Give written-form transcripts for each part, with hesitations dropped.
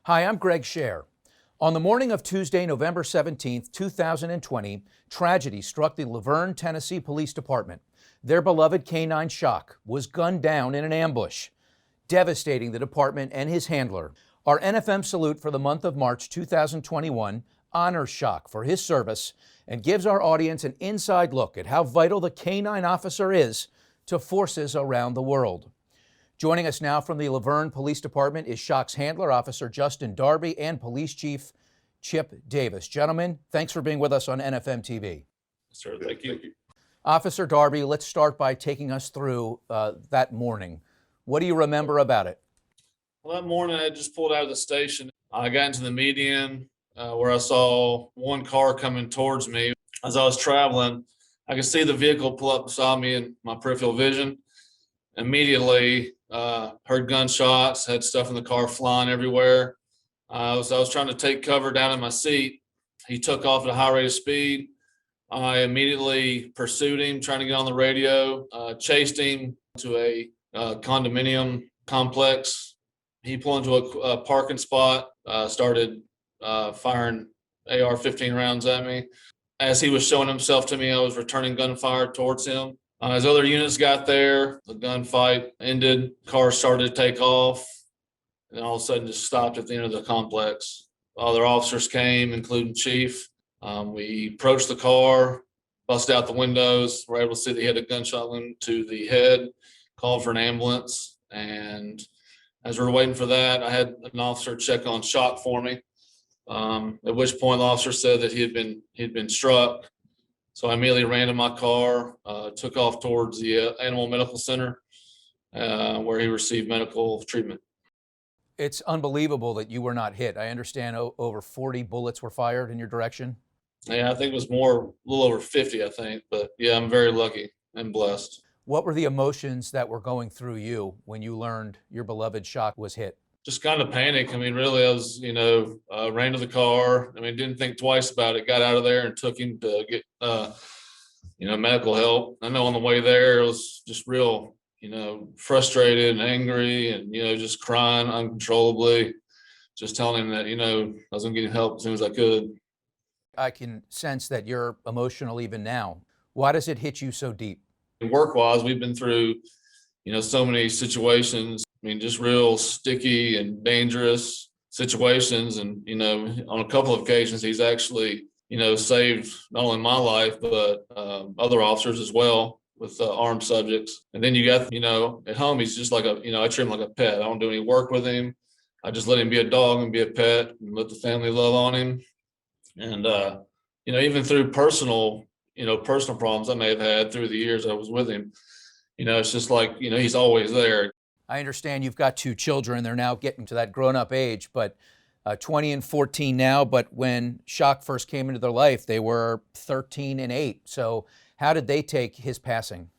Hi, I'm Greg Scher. On the morning of Tuesday, November 17th, 2020, tragedy struck the Laverne, Tennessee Police Department. Their beloved canine Sjaak was gunned down in an ambush, devastating the department and his handler. Our NFM salute for the month of March 2021 honors Sjaak for his service and gives our audience an inside look at how vital the canine officer is to forces around the world. Joining us now from the Laverne Police Department is Sjaak's handler, Officer Justin Darby, and Police Chief Chip Davis. Gentlemen, thanks for being with us on NFM TV. Sir, thank you. Officer Darby, let's start by taking us through that morning. What do you remember about it? Well, that morning I just pulled out of the station. I got into the median where I saw one car coming towards me. As I was traveling, I could see the vehicle pull up beside me in my peripheral vision. Immediately heard gunshots, had stuff in the car flying everywhere. I was trying to take cover down in my seat. He took off at a high rate of speed. I immediately pursued him, trying to get on the radio, chased him to a condominium complex. He pulled into a parking spot, started firing AR-15 rounds at me. As he was showing himself to me, I was returning gunfire towards him. As other units got there, the gunfight ended, cars started to take off, and all of a sudden just stopped at the end of the complex. Other officers came, including Chief. We approached the car, busted out the windows, were able to see that he had a gunshot wound to the head, called for an ambulance. And as we were waiting for that, I had an officer check on Sjaak for me, at which point the officer said that he had been struck. So I immediately ran to my car, took off towards the Animal Medical Center, where he received medical treatment. It's unbelievable that you were not hit. I understand over 40 bullets were fired in your direction. Yeah, I think it was a little over 50, I think. But yeah, I'm very lucky and blessed. What were the emotions that were going through you when you learned your beloved Sjaak was hit? Just kind of panic. I mean, really, I was, ran to the car. I mean, didn't think twice about it. Got out of there and took him to get, medical help. I know on the way there, it was just real, frustrated and angry and, just crying uncontrollably, just telling him that, I was going to get him help as soon as I could. I can sense that you're emotional even now. Why does it hit you so deep? Work-wise, we've been through, so many situations. I mean, just real sticky and dangerous situations. And, on a couple of occasions, he's actually, saved not only my life, but other officers as well with armed subjects. And then you got, at home, he's just like I treat him like a pet. I don't do any work with him. I just let him be a dog and be a pet and let the family love on him. And, even through personal problems I may have had through the years I was with him, it's just like, he's always there. I understand you've got two children. They're now getting to that grown-up age, but 20 and 14 now. But when Sjaak first came into their life, they were 13 and 8. So how did they take his passing?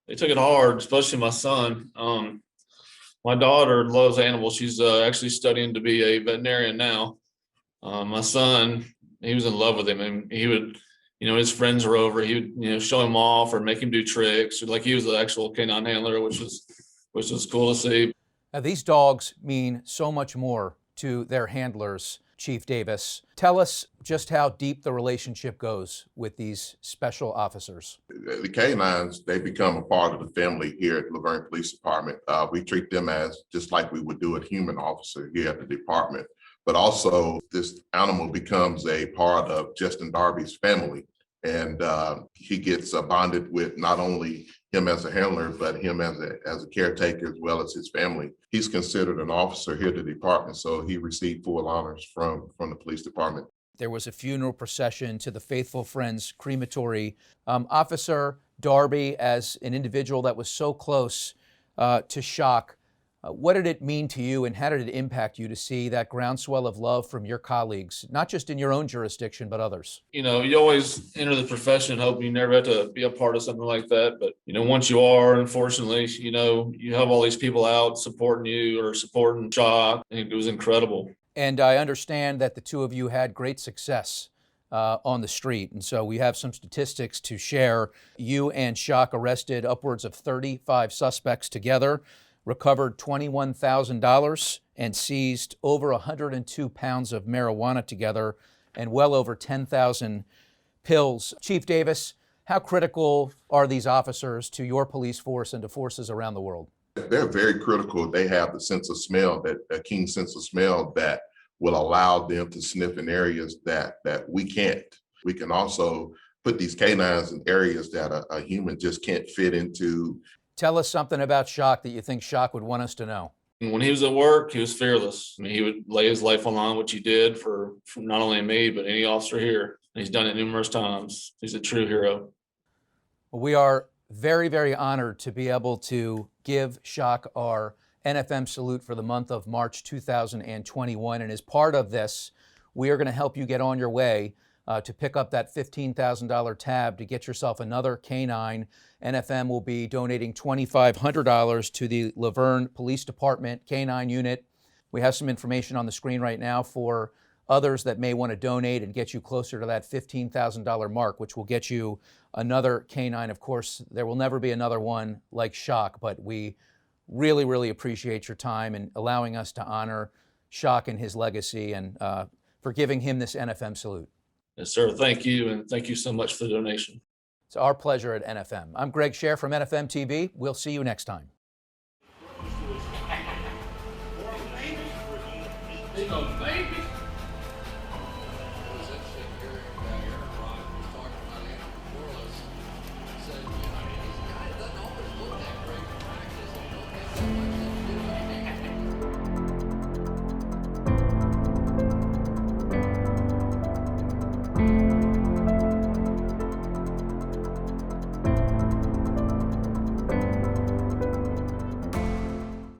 They took it hard, especially my son. My daughter loves animals. She's actually studying to be a veterinarian now. My son, he was in love with him, and he would, his friends were over. He would, show him off or make him do tricks. Like he was the actual canine handler, which was cool to see. Now, these dogs mean so much more to their handlers, Chief Davis. Tell us just how deep the relationship goes with these special officers. The canines, they become a part of the family here at Laverne Police Department. We treat them as just like we would do a human officer here at the department. But also this animal becomes a part of Justin Darby's family. And he gets bonded with not only him as a handler, but him as a caretaker as well as his family. He's considered an officer here at the department, so he received full honors from the police department. There was a funeral procession to the Faithful Friends crematory. Officer Darby, as an individual that was so close to Sjaak, what did it mean to you and how did it impact you to see that groundswell of love from your colleagues, not just in your own jurisdiction, but others? You always enter the profession hoping you never have to be a part of something like that. But, once you are, unfortunately, you have all these people out supporting you or supporting Sjaak. It was incredible. And I understand that the two of you had great success on the street. And so we have some statistics to share. You and Sjaak arrested upwards of 35 suspects together. recovered $21,000 and seized over 102 pounds of marijuana together and well over 10,000 pills. Chief Davis, how critical are these officers to your police force and to forces around the world? They're very critical. They have the sense of smell, a keen sense of smell that will allow them to sniff in areas that we can't. We can also put these canines in areas that a human just can't fit into. Tell us something about Sjaak that you think Sjaak would want us to know. When he was at work, he was fearless. I mean, he would lay his life on the line, which he did for not only me, but any officer here. And he's done it numerous times. He's a true hero. We are very, very honored to be able to give Sjaak our NFM salute for the month of March 2021. And as part of this, we are going to help you get on your way to pick up that $15,000 tab to get yourself another canine. NFM will be donating $2,500 to the Laverne Police Department Canine Unit. We have some information on the screen right now for others that may want to donate and get you closer to that $15,000 mark, which will get you another canine. Of course, there will never be another one like Sjaak, but we really, really appreciate your time and allowing us to honor Sjaak and his legacy and for giving him this NFM salute. Yes, sir. Thank you. And thank you so much for the donation. It's our pleasure at NFM. I'm Greg Scher from NFM TV. We'll see you next time. Baby.